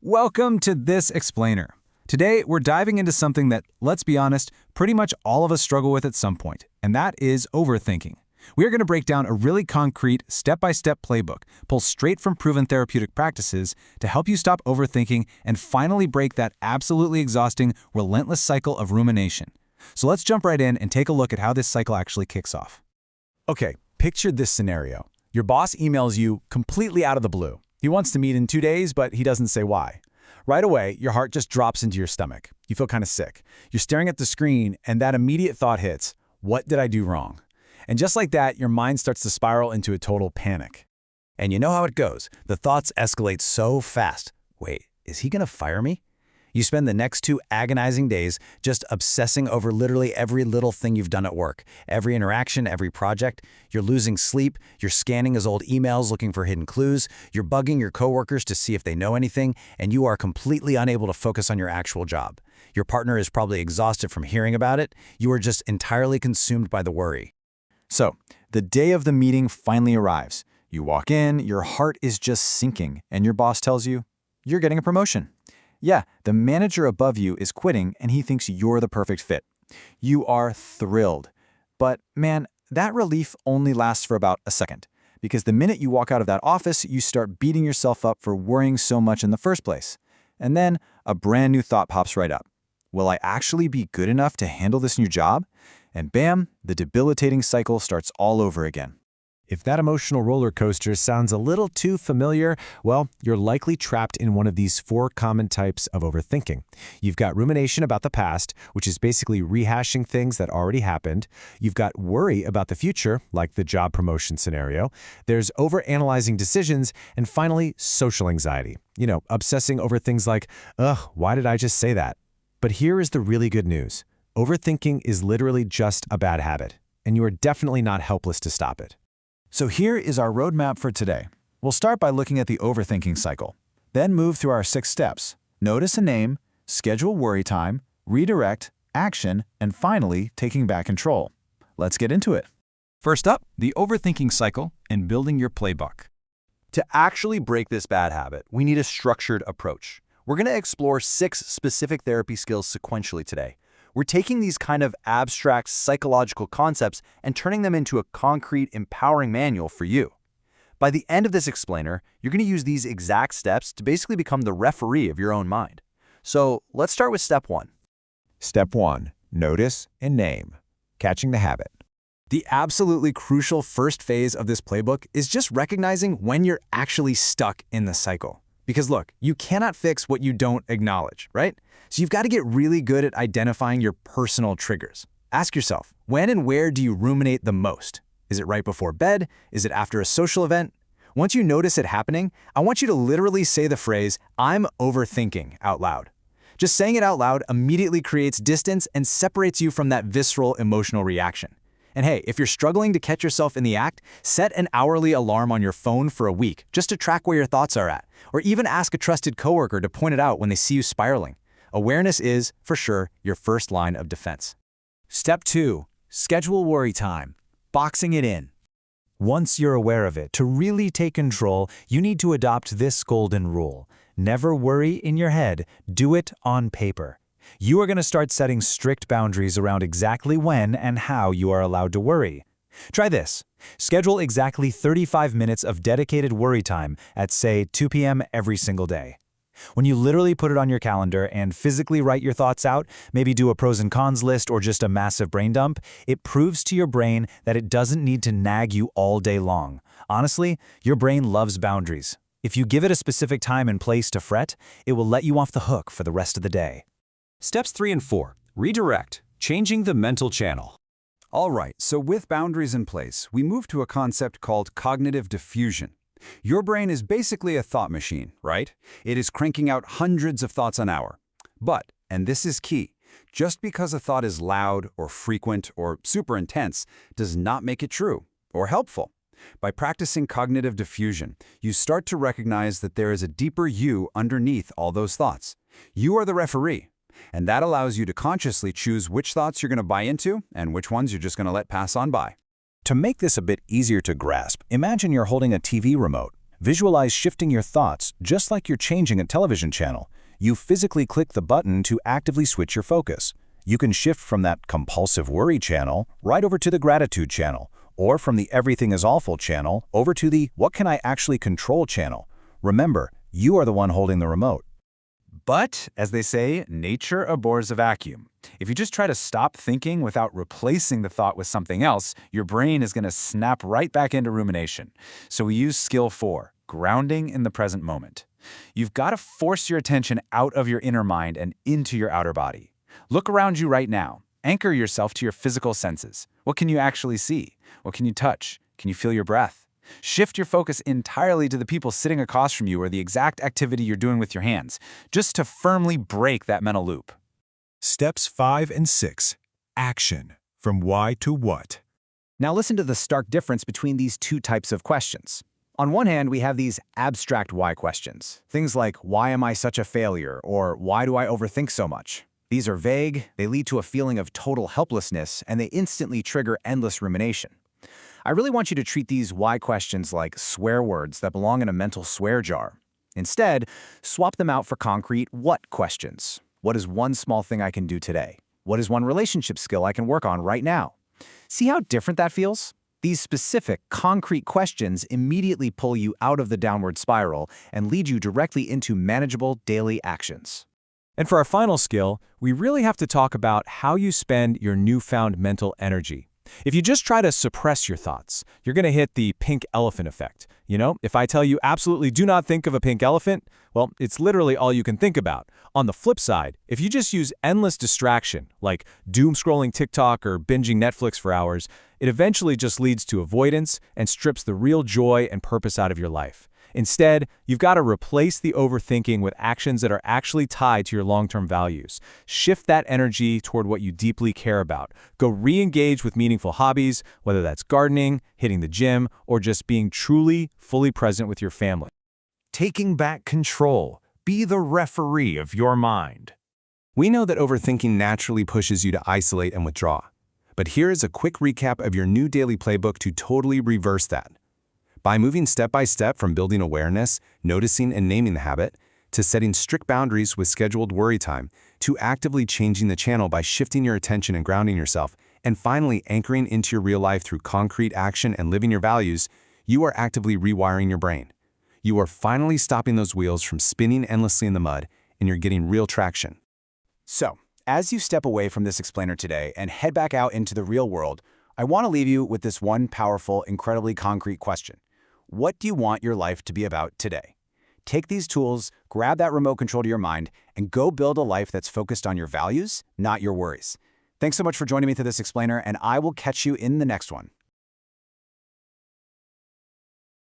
Welcome to This Explainer. Today, we're diving into something that, let's be honest, pretty much all of us struggle with at some point, and that is overthinking. We are going to break down a really concrete, step-by-step playbook, pulled straight from proven therapeutic practices to help you stop overthinking and finally break that absolutely exhausting, relentless cycle of rumination. So let's jump right in and take a look at how this cycle actually kicks off. Okay, picture this scenario. Your boss emails you completely out of the blue. He wants to meet in 2 days, but he doesn't say why. Right away, your heart just drops into your stomach. You feel kind of sick. You're staring at the screen, and that immediate thought hits, what did I do wrong? And just like that, your mind starts to spiral into a total panic. And you know how it goes. The thoughts escalate so fast. Wait, is he gonna fire me? You spend the next 2 agonizing days just obsessing over literally every little thing you've done at work, every interaction, every project. You're losing sleep, you're scanning his old emails looking for hidden clues, you're bugging your coworkers to see if they know anything, and you are completely unable to focus on your actual job. Your partner is probably exhausted from hearing about it. You are just entirely consumed by the worry. So, the day of the meeting finally arrives. You walk in, your heart is just sinking, and your boss tells you, you're getting a promotion. Yeah, the manager above you is quitting and he thinks you're the perfect fit. You are thrilled. But man, that relief only lasts for about a second. Because the minute you walk out of that office, you start beating yourself up for worrying so much in the first place. And then a brand new thought pops right up. Will I actually be good enough to handle this new job? And bam, the debilitating cycle starts all over again. If that emotional roller coaster sounds a little too familiar, well, you're likely trapped in one of these 4 common types of overthinking. You've got rumination about the past, which is basically rehashing things that already happened. You've got worry about the future, like the job promotion scenario. There's overanalyzing decisions, and finally, social anxiety. Obsessing over things like, ugh, why did I just say that? But here is the really good news. Overthinking is literally just a bad habit, and you are definitely not helpless to stop it. So here is our roadmap for today. We'll start by looking at the overthinking cycle, then move through our 6 steps. Notice a name, schedule worry time, redirect, action, and finally, taking back control. Let's get into it. First up, the overthinking cycle and building your playbook. To actually break this bad habit, we need a structured approach. We're going to explore 6 specific therapy skills sequentially today. We're taking these kind of abstract psychological concepts and turning them into a concrete, empowering manual for you. By the end of this explainer, you're going to use these exact steps to basically become the referee of your own mind. So let's start with step 1. Step 1. Notice and name. Catching the habit. The absolutely crucial first phase of this playbook is just recognizing when you're actually stuck in the cycle. Because look, you cannot fix what you don't acknowledge, right? So you've got to get really good at identifying your personal triggers. Ask yourself, when and where do you ruminate the most? Is it right before bed? Is it after a social event? Once you notice it happening, I want you to literally say the phrase, I'm overthinking, out loud. Just saying it out loud immediately creates distance and separates you from that visceral emotional reaction. And hey, if you're struggling to catch yourself in the act, set an hourly alarm on your phone for a week just to track where your thoughts are at, or even ask a trusted coworker to point it out when they see you spiraling. Awareness is, for sure, your first line of defense. Step 2. Schedule worry time. Boxing it in. Once you're aware of it, to really take control, you need to adopt this golden rule. Never worry in your head, do it on paper. You are going to start setting strict boundaries around exactly when and how you are allowed to worry. Try this. Schedule exactly 35 minutes of dedicated worry time at, say, 2 p.m. every single day. When you literally put it on your calendar and physically write your thoughts out, maybe do a pros and cons list or just a massive brain dump, it proves to your brain that it doesn't need to nag you all day long. Honestly, your brain loves boundaries. If you give it a specific time and place to fret, it will let you off the hook for the rest of the day. Steps 3 and 4. Redirect, changing the mental channel. All right, so with boundaries in place, we move to a concept called cognitive diffusion. Your brain is basically a thought machine, right? It is cranking out hundreds of thoughts an hour. But, and this is key, just because a thought is loud or frequent or super intense does not make it true or helpful. By practicing cognitive diffusion, you start to recognize that there is a deeper you underneath all those thoughts. You are the referee. And that allows you to consciously choose which thoughts you're going to buy into and which ones you're just going to let pass on by. To make this a bit easier to grasp, imagine you're holding a TV remote. Visualize shifting your thoughts just like you're changing a television channel. You physically click the button to actively switch your focus. You can shift from that compulsive worry channel right over to the gratitude channel, or from the everything is awful channel over to the what can I actually control channel. Remember, you are the one holding the remote. But, as they say, nature abhors a vacuum. If you just try to stop thinking without replacing the thought with something else, your brain is going to snap right back into rumination. So we use skill 4, grounding in the present moment. You've got to force your attention out of your inner mind and into your outer body. Look around you right now. Anchor yourself to your physical senses. What can you actually see? What can you touch? Can you feel your breath? Shift your focus entirely to the people sitting across from you or the exact activity you're doing with your hands, just to firmly break that mental loop. Steps 5 and 6. Action. From why to what. Now listen to the stark difference between these two types of questions. On one hand, we have these abstract why questions. Things like, why am I such a failure? Or why do I overthink so much? These are vague, they lead to a feeling of total helplessness, and they instantly trigger endless rumination. I really want you to treat these why questions like swear words that belong in a mental swear jar. Instead, swap them out for concrete what questions. What is one small thing I can do today? What is one relationship skill I can work on right now? See how different that feels? These specific, concrete questions immediately pull you out of the downward spiral and lead you directly into manageable daily actions. And for our final skill, we really have to talk about how you spend your newfound mental energy. If you just try to suppress your thoughts, you're going to hit the pink elephant effect. You know, if I tell you absolutely do not think of a pink elephant, well, it's literally all you can think about. On the flip side, if you just use endless distraction, like doom scrolling TikTok or binging Netflix for hours, it eventually just leads to avoidance and strips the real joy and purpose out of your life. Instead, you've got to replace the overthinking with actions that are actually tied to your long-term values. Shift that energy toward what you deeply care about. Go re-engage with meaningful hobbies, whether that's gardening, hitting the gym, or just being truly, fully present with your family. Taking back control. Be the referee of your mind. We know that overthinking naturally pushes you to isolate and withdraw. But here is a quick recap of your new daily playbook to totally reverse that. By moving step by step from building awareness, noticing and naming the habit, to setting strict boundaries with scheduled worry time, to actively changing the channel by shifting your attention and grounding yourself, and finally anchoring into your real life through concrete action and living your values, you are actively rewiring your brain. You are finally stopping those wheels from spinning endlessly in the mud, and you're getting real traction. So, as you step away from this explainer today and head back out into the real world, I want to leave you with this one powerful, incredibly concrete question. What do you want your life to be about today? Take these tools, grab that remote control to your mind, and go build a life that's focused on your values, not your worries. Thanks so much for joining me through this explainer, and I will catch you in the next one.